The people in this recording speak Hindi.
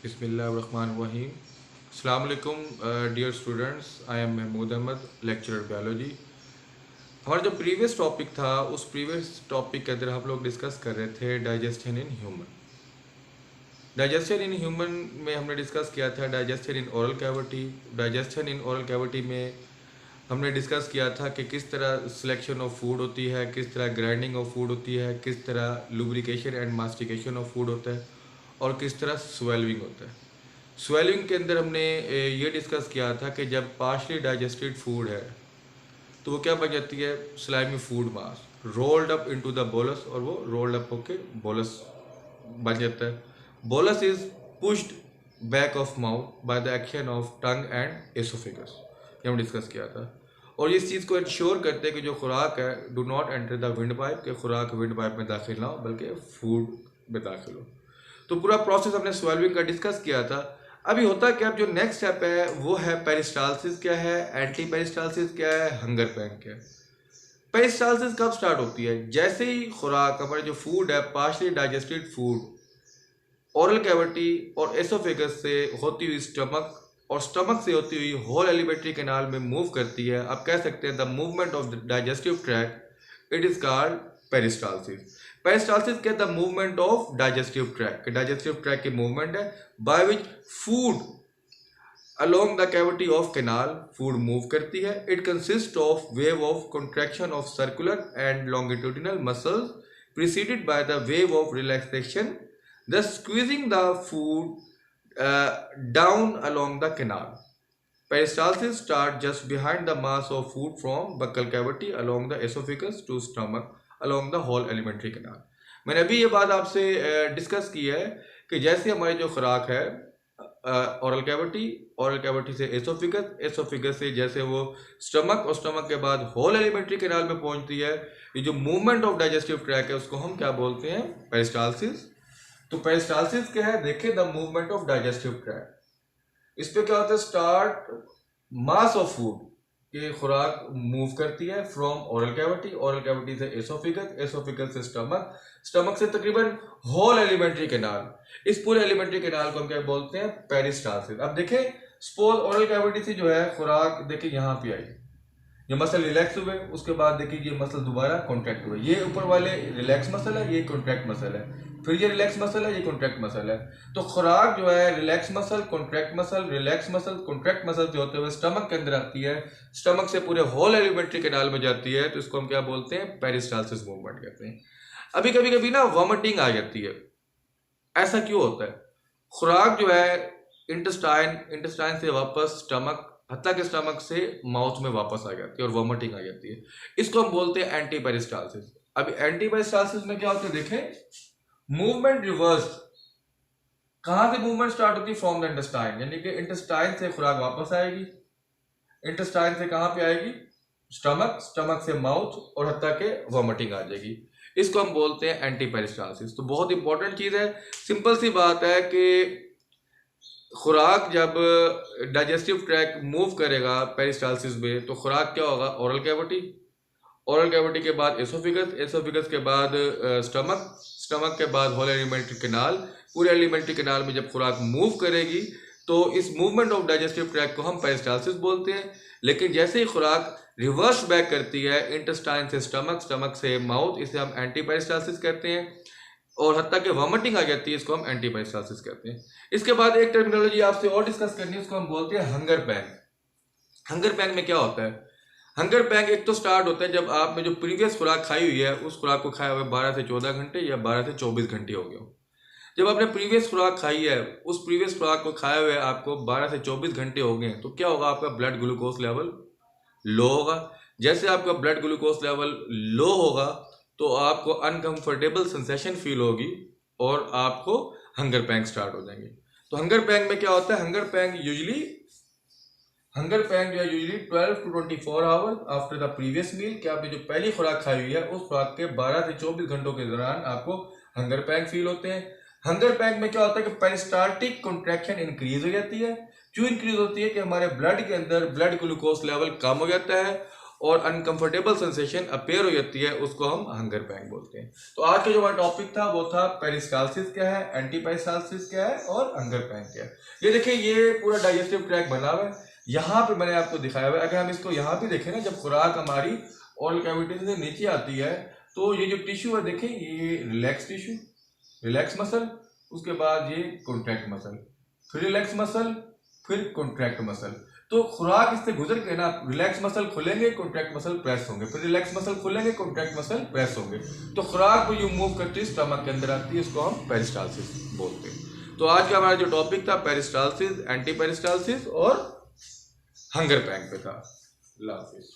बिस्मिल्लाहिर्रहमानिर्रहीम। अस्सलाम वालेकुम dear students, I am Mahmood Ahmed, lecturer biology. हमारा जो प्रीवियस टॉपिक था उस प्रीवियस टॉपिक के अंदर हम लोग डिस्कस कर रहे थे digestion in human. Digestion in human में हमने डिस्कस किया था digestion in oral cavity. Digestion in oral cavity में हमने डिस्कस किया था कि किस तरह सिलेक्शन ऑफ फूड होती है, किस तरह ग्राइंडिंग ऑफ फूड होती है, किस तरह लुब्रिकेशन एंड मास्टिकेशन ऑफ फूड होता है और किस तरह स्वेलिंग होता है। स्वेलिंग के अंदर हमने ये डिस्कस किया था कि जब पार्शली डाइजेस्टेड फूड है तो वो क्या बन जाती है, slimy food mass rolled up into the bolus, और वो रोल्ड अप होके बोलस बन जाता है। Bolus is pushed back of mouth by the action of tongue and oesophagus, ये हमने डिस्कस किया था। और इस चीज़ को इंश्योर करते हैं कि जो खुराक है do not enter the wind pipe, कि खुराक विंड पाइप में दाखिल ना हो बल्कि फूड में दाखिल हो। तो पूरा प्रोसेस हमने स्वेलिंग का डिस्कस किया था। अभी होता क्या, अब जो नेक्स्ट स्टेप है वो है पेरिस्टाल्सिस क्या है, एंटी पेरिस्टाल्सिस क्या है, हंगर पैन क्या है। पेरिस्टाल्सिस कब स्टार्ट होती है? जैसे ही खुराक, हमारे जो फूड है partially digested food oral cavity और एसोफेगस से होती हुई स्टमक और स्टमक से होती हुई होल एलिमेंट्री कैनाल में मूव करती है। आप कह सकते हैं the movement of the digestive tract, it is called peristalsis. Peristalsis क्या, the movement of digestive tract, digestive tract की मूवमेंट है by which food along the cavity of canal food move करती है। It consist of wave of contraction of circular and longitudinal muscles preceded by the wave of relaxation, thus squeezing the food down along the canal. Peristalsis starts just behind the mass of food from buccal cavity along the esophagus to stomach along the whole alimentary canal. मैंने अभी ये बात आपसे डिस्कस की है कि जैसे हमारी जो खुराक है ओरल कैविटी, ओरल कैविटी से एसोफिगस, एसोफिगस से जैसे वो स्टमक और स्टमक के बाद होल एलिमेंट्री कैनाल में पहुंचती है, ये जो मूवमेंट ऑफ डाइजेस्टिव ट्रैक है उसको हम क्या बोलते हैं, पेरिस्टाल्सिस। तो पेरिस्टाल्सिस क्या है, देखिए the movement of digestive tract. इस पे क्या होता है, स्टार्ट मास ऑफ फूड की खुराक मूव करती है from oral cavity, oral cavity से एसोफिगस, एसोफिगस से स्टमक, स्टमक से तकरीबन होल एलिमेंट्री कैनाल। इस पूरे एलिमेंट्री कैनाल को हम क्या बोलते हैं, पेरिस्टाल्सिस। अब देखें सपोज ओरल कैविटी से जो है खुराक देखिए यहाँ पे आई, ये मसल रिलैक्स हुए, उसके बाद देखिए ये मसल दोबारा कॉन्ट्रैक्ट हुए, ये ऊपर वाले रिलैक्स मसल है, ये कॉन्ट्रैक्ट मसल है, फिर ये रिलैक्स मसल है, ये कॉन्ट्रैक्ट मसल है। तो खुराक जो है relax muscle, contract muscle, relax muscle, contract muscle से होते हुए स्टमक के अंदर आती है, स्टमक से पूरे होल एलिमेंट्री कैनाल में जाती है, तो इसको हम क्या बोलते हैं, पेरिस्टाल्सिस मूवमेंट कहते हैं। अभी कभी कभी ना वॉमिटिंग आ जाती है, ऐसा क्यों होता है? खुराक जो है इंटेस्टाइन से वापस स्टमक, हत्ता के स्टमक से माउथ में वापस आ जाती है और वॉमिटिंग आ जाती है, इसको हम बोलते हैं एंटी पेरिस्टाल्सिस। अब एंटी पेरिस्टाल्सिस में क्या होता है, देखें मूवमेंट रिवर्स। कहां से मूवमेंट स्टार्ट होती है, फ्रॉम द इंटेस्टाइन, यानी कि इंटेस्टाइन से खुराक वापस आएगी, इंटेस्टाइन से कहां पे आएगी, स्टमक, स्टमक से माउथ और हत्ता के वॉमिटिंग आ जाएगी, इसको हम बोलते हैं एंटी पेरिस्टाल्सिस। तो बहुत इंपॉर्टेंट चीज है, सिंपल सी बात है कि खुराक जब डाइजेस्टिव ट्रैक्ट मूव करेगा पेरिस्टाल्सिस में तो खुराक क्या होगा, ओरल कैविटी, ओरल कैविटी के बाद एसोफिगस, एसोफिगस के बाद स्टमक, स्टमक के बाद होल एलिमेंट्री कैनाल। पूरे एलिमेंट्री कैनाल में जब खुराक मूव करेगी तो इस मूवमेंट ऑफ डाइजेस्टिव ट्रैक्ट को हम पेरिस्टाल्सिस बोलते हैं। लेकिन जैसे ही खुराक रिवर्स बैक करती है इंटेस्टाइन से स्टमक, स्टमक से माउथ, इसे हम एंटी पेरिस्टाल्सिस कहते हैं, और हत्ता के वॉमिटिंग आ जाती है, इसको हम एंटी पेरिस्टाल्सिस कहते हैं। इसके बाद एक टर्मिनोलॉजी आपसे और डिस्कस करनी है, उसको हम बोलते हैं हंगर पैंग। हंगर पैंग में क्या होता है, हंगर पैंग एक तो स्टार्ट होता है जब आपने जो प्रीवियस खुराक खाई हुई है उस खुराक को खाया हुए 12 से 14 घंटे या 12 से 24 घंटे हो गए हो। जब आपने प्रीवियस खुराक खाई है, उस प्रीवियस खुराक को खाए हुए आपको 12 से 24 घंटे हो गए, तो क्या होगा, आपका ब्लड ग्लूकोज लेवल लो होगा। जैसे आपका ब्लड ग्लूकोज लेवल लो होगा तो आपको अनकंफर्टेबल सेंसेशन फील होगी और आपको हंगर पैंग स्टार्ट हो जाएंगे। तो हंगर पैंग में क्या होता है, हंगर पैंग जो है usually 12 to 24 hours after the previous meal, कि आपने जो पहली खुराक खाई हुई है उस खुराक के 12 से 24 घंटों के दौरान आपको हंगर पैंग फील होते हैं। हंगर पैंग में क्या होता है कि पेरिस्टाल्टिक कॉन्ट्रैक्शन इंक्रीज हो जाती है। क्यों इंक्रीज होती है कि हमारे ब्लड के अंदर ब्लड ग्लूकोज लेवल कम हो जाता है और अनकंफर्टेबल सेंसेशन अपेयर हो जाती है, उसको हम हंगर पैंग बोलते हैं। तो आज का जो हमारा टॉपिक था वो था पेरिस्टाल्सिस क्या है, एंटी पेरिस्टाल्सिस क्या है और हंगर पैंग क्या है। ये देखिए ये पूरा डाइजेस्टिव ट्रैक्ट बना हुआ है, यहाँ पे मैंने आपको दिखाया हुआ है। अगर हम इसको यहाँ पे देखें ना, जब खुराक हमारी ओरल कैविटी से नीचे आती है तो ये जो टिश्यू है देखें, ये रिलैक्स टिश्यू, रिलैक्स मसल, उसके बाद ये कॉन्ट्रैक्ट मसल, फिर रिलैक्स मसल, फिर कॉन्ट्रैक्ट मसल। तो खुराक इससे गुजर के ना रिलैक्स मसल खुलेंगे, कॉन्ट्रैक्ट मसल प्रेस होंगे, फिर रिलैक्स मसल खुलेंगे, कॉन्ट्रैक्ट मसल प्रेस होंगे। तो खुराक को जो मूव करती है स्टमक के अंदर आती है, इसको हम पेरिस्टाल्सिस बोलते हैं। तो आज का हमारा जो टॉपिक था पेरिस्टाल्सिस, एंटी पेरिस्टाल्सिस और हंगर पैंग पे था। अल्लाह हाफिज़।